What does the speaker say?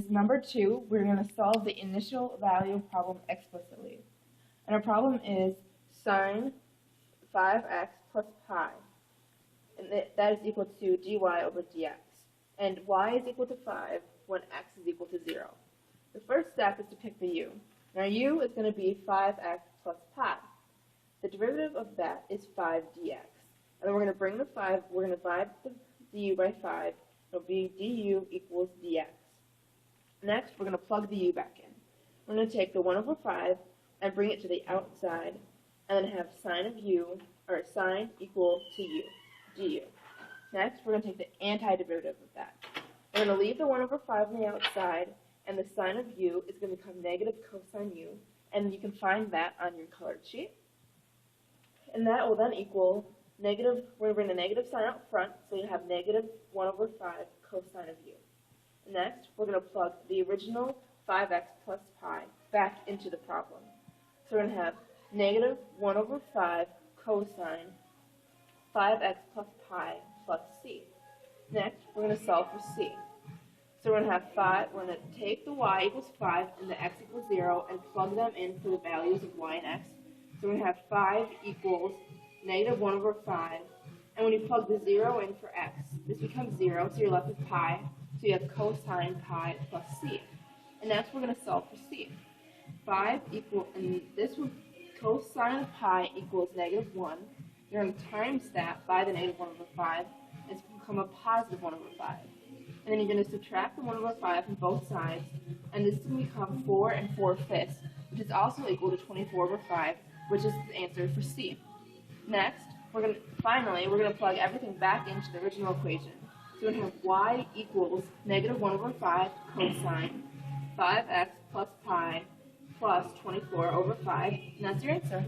Number 2, we're going to solve the initial value problem explicitly. And our problem is sine 5x plus pi, and that is equal to dy over dx. And y is equal to 5 when x is equal to 0. The first step is to pick the u. Now u is going to be 5x plus pi. The derivative of that is 5 dx. And then we're going to bring the 5, we're going to divide the du by 5, it'll be du equals dx. Next, we're going to plug the u back in. We're going to take the 1 over 5 and bring it to the outside, and then have sine of u, or sine equal to u, du. Next, we're going to take the antiderivative of that. We're going to leave the 1 over 5 on the outside, and the sine of u is going to become negative cosine u, and you can find that on your colored sheet. And that will then equal negative, we're going to bring the negative sign out front, so you have negative 1 over 5 cosine of u. Next, we're going to plug the original 5x plus pi back into the problem. So we're going to have negative 1 over 5 cosine 5x plus pi plus c. Next, we're going to solve for c. So we're going to have 5, we're going to take the y equals 5 and the x equals 0 and plug them in for the values of y and x. So we're going to have 5 equals negative 1 over 5. And when you plug the 0 in for x, this becomes 0, so you're left with pi. So you have cosine pi plus c. And next we're going to solve for c. 5 equals, and this one, cosine of pi equals negative 1. You're going to times that by the negative 1 over 5, and it's going to become a positive 1 over 5. And then you're going to subtract the 1 over 5 from both sides, and this is going to become 4 and 4/5, which is also equal to 24 over 5, which is the answer for c. Next, finally, we're going to plug everything back into the original equation. So we're going to have y equals negative 1 over 5 cosine 5x plus pi plus 24 over 5, and that's your answer.